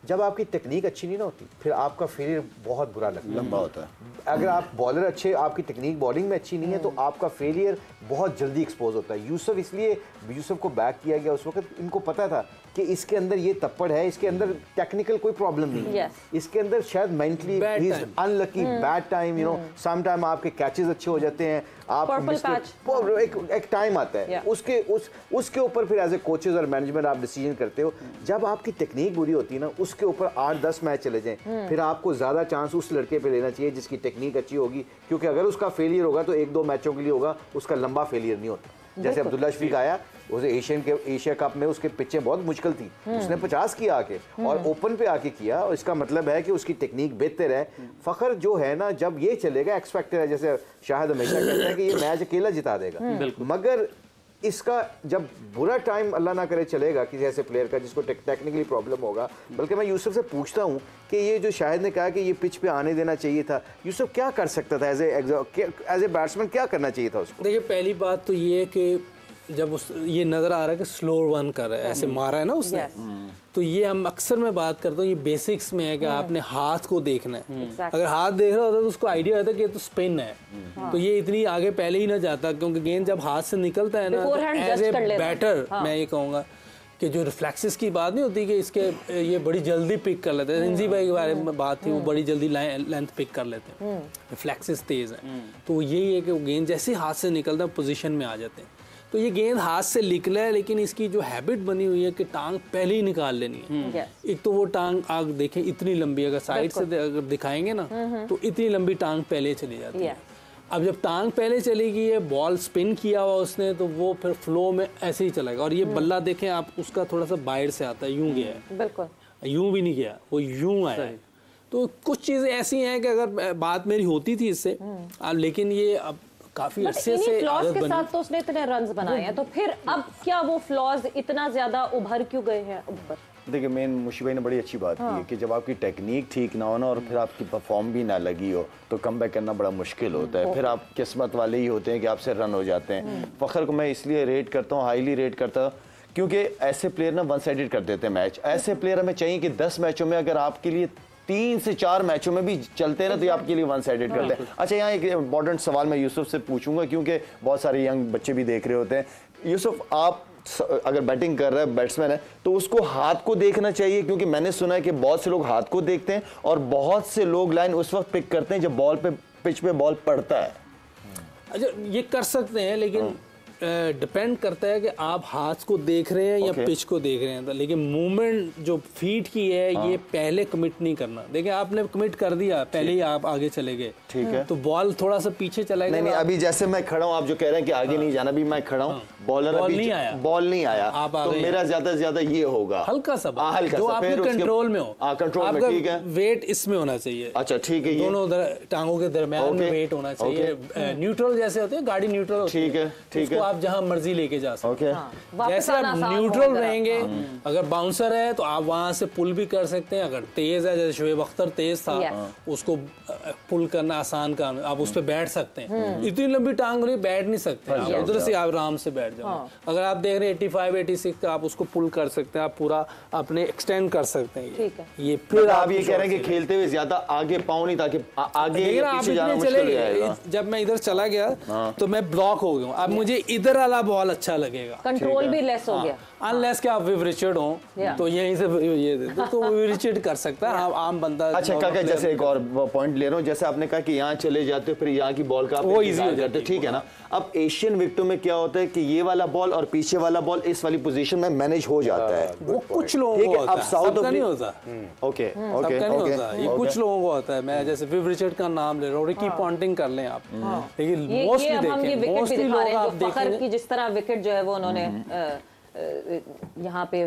जब आपकी टेक्निक अच्छी नहीं ना होती फिर आपका फेलियर बहुत बुरा लगता है, लंबा होता है। अगर आप बॉलर अच्छे, आपकी टेक्निक बॉलिंग में अच्छी नहीं है तो आपका फेलियर बहुत जल्दी एक्सपोज होता है। यूसुफ इसलिए यूसुफ को बैक किया गया उस वक्त, इनको पता था कि इसके अंदर ये तप्पड़ है, इसके अंदर टेक्निकल कोई प्रॉब्लम नहीं है, इसके अंदर शायद mentally he is unlucky, bad time, you know, some time आपके कैचेस अच्छे हो जाते हैं, आप एक टाइम आता है उसके ऊपर फिर एज ए कोचेज और मैनेजमेंट आप डिसीजन करते हो। जब आपकी टेक्निक बुरी होती है ना, उसके ऊपर 8-10 मैच चले जाएं, फिर आपको ज्यादा चांस उस लड़के पे लेना चाहिए जिसकी टेक्निक अच्छी होगी, क्योंकि अगर उसका फेलियर होगा तो 1-2 मैचों के लिए होगा, उसका लंबा फेलियर नहीं होता। जैसे अब्दुल्ला शफीक आया, उसे एशिया कप में उसके पिचें बहुत मुश्किल थी, उसने 50 किया आके और ओपन पे आके किया, और इसका मतलब है कि उसकी टेक्निक बेहतर है। फखर जो है ना, जब ये चलेगा एक्स फैक्टर है, जैसे शाहिद हमेशा कहते हैं कि ये मैच अकेला जिता देगा, मगर इसका जब बुरा टाइम अल्लाह ना करे चलेगा किसी ऐसे प्लेयर का जिसको टेक्निकली प्रॉब्लम होगा। बल्कि मैं यूसुफ से पूछता हूं कि ये जो शाहिद ने कहा कि ये पिच पे आने देना चाहिए था, यूसुफ क्या कर सकता था एज ए बैट्समैन, क्या करना चाहिए था उसको? देखिए, पहली बात तो ये है कि जब ये नज़र आ रहा है कि स्लो वन कर रहा है, ऐसे मारा है ना उसने, तो ये हम अक्सर मैं बात करता हूँ, ये बेसिक्स में है कि आपने हाथ को देखना है। अगर हाथ देख रहा होता तो उसको आइडिया होता कि ये तो स्पिन है, तो ये इतनी आगे पहले ही ना जाता, क्योंकि गेंद जब हाथ से निकलता है ना, एज ए बैटर मैं ये कहूँगा कि जो रिफ्लेक्सेस की बात नहीं होती कि इसके ये बड़ी जल्दी पिक कर लेते हैं, रिंजी भाई के बारे में बात थी, वो बड़ी जल्दी लेंथ पिक कर लेते हैं, रिफ्लेक्सेस तेज़ हैं, तो यही है कि वो गेंद जैसे हाथ से निकलता है पोजीशन में आ जाते हैं। तो ये गेंद हाथ से निकला है, लेकिन इसकी जो हैबिट बनी हुई है कि टांग पहले ही निकाल लेनी है। एक तो वो टांग आप देखें इतनी लंबी, अगर साइड से अगर दिखाएंगे ना तो इतनी लंबी टांग पहले चली जाती है। अब जब टांग पहले चलेगी है, बॉल स्पिन किया हुआ उसने, तो वो फिर फ्लो में ऐसे ही चलेगा। और ये बल्ला देखें आप, उसका थोड़ा सा बाहर से आता है, यूं गया है, बिल्कुल यूं भी नहीं गया, वो यूं आया है। तो कुछ चीज़ें ऐसी हैं कि अगर बात मेरी होती थी इससे, लेकिन ये अब काफी अच्छे से फ्लॉज के साथ तो उसने इतने रन्स बनाए हैं, तो फिर अब क्या वो फ्लॉज इतना ज्यादा उभर क्यों गए हैं? देखिए, मेन मुशी भाई ने बड़ी अच्छी बात की है कि जब आपकी टेक्निक ठीक ना हो ना और फिर आपकी परफॉर्म भी ना लगी हो तो कम बैक करना बड़ा मुश्किल होता है। फिर आप किस्मत वाले ही होते हैं कि आपसे रन हो जाते हैं। फखर को मैं इसलिए रेट करता हूँ, हाईली रेट करता हूँ, क्योंकि ऐसे प्लेयर ना वन साइडेड कर देते हैं मैच। ऐसे प्लेयर हमें चाहिए कि 10 मैचों में अगर आपके लिए 3 से 4 मैचों में भी चलते हैं ना, तो ये आपके लिए वन साइडेड करते हैं। अच्छा, यहाँ एक इंपॉर्टेंट सवाल मैं यूसुफ से पूछूंगा, क्योंकि बहुत सारे यंग बच्चे भी देख रहे होते हैं। यूसुफ, आप अगर बैटिंग कर रहा है, बैट्समैन है, तो उसको हाथ को देखना चाहिए, क्योंकि मैंने सुना है कि बहुत से लोग हाथ को देखते हैं और बहुत से लोग लाइन उस वक्त पिक करते हैं जब बॉल पे पिच पे बॉल पड़ता है। अच्छा, ये कर सकते हैं, लेकिन डिपेंड करता है कि आप हाथ को देख रहे हैं या पिच को देख रहे हैं। लेकिन मूवमेंट जो फीट की है, ये पहले कमिट नहीं करना। देखिए, आपने कमिट कर दिया, पहले ही आप आगे चले गए, ठीक है, तो बॉल थोड़ा सा पीछे चला गया। नहीं, अभी जैसे मैं खड़ा हूँ, आप जो कह रहे हैं कि आगे नहीं जाना, भी मैं खड़ा हूँ, बॉलर अभी बॉल नहीं आया, तो मेरा ज्यादा से ज्यादा ये होगा हल्का सा, जो आपके कंट्रोल में हो, कंट्रोल में, ठीक है, वेट इसमें होना चाहिए। अच्छा, ठीक है, दोनों टांगों के दरमियान में वेट होना चाहिए। न्यूट्रल जैसे होते हैं, गाड़ी न्यूट्रल, ठीक है, ठीक है, आप जहां मर्जी लेके जा सकते हैं। जैसे आप न्यूट्रल रहेंगे, अगर बाउंसर है तो आप वहां से पुल भी कर सकते हैं। अगर तेज है, जैसे शोएब अख्तर तेज था, उसको पुल करना आसान काम, आप उस पर बैठ सकते हैं। इतनी लंबी टांग रही, बैठ नहीं सकते, आप उधर से आप आराम से बैठ जाओ। अगर आप देख रहे हैं 85-86, आप उसको पुल कर सकते हैं, आप पूरा अपने एक्सटेंड कर सकते हैं। ये फिर आप ये कह रहे हैं कि खेलते हुए ज्यादा आगे पाँव नहीं, ताकि आगे पीछे जाना मुश्किल हो जाएगा। जब मैं इधर चला गया तो मैं ब्लॉक हो गया, अब मुझे इधर वाला बॉल अच्छा लगेगा, कंट्रोल भी लेस हो गया। अनलेस कि आप विव रिचर्ड हो, तो यहीं से ये तो विव रिचर्ड कर सकता है आम बंदा। अच्छा काका, जैसे एक और पॉइंट ले रहा हूँ, जैसे आपने कहा कि यहाँ चले जाते हो, फिर यहाँ की बॉल का वो इजी हो जाता है, ठीक है ना। अब एशियन विकेटों में क्या होता है कि ये वाला बॉल और पीछे वाला बॉल इस वाली पोजीशन में मैनेज हो जाता है। वो कुछ लोगों को होता है, सबका नहीं होता। ओके, सबका नहीं होता, ये कुछ लोगों को होता है। मैं जैसे विव रिचर्ड का नाम ले रहा हूँ, रिकी पॉन्टिंग कर लें आप, लेकिन मोस्टली देखें, मोस्टली लोग आप देखेंगे जिस तरह विकेट जो है वो उन्होंने यहाँ पे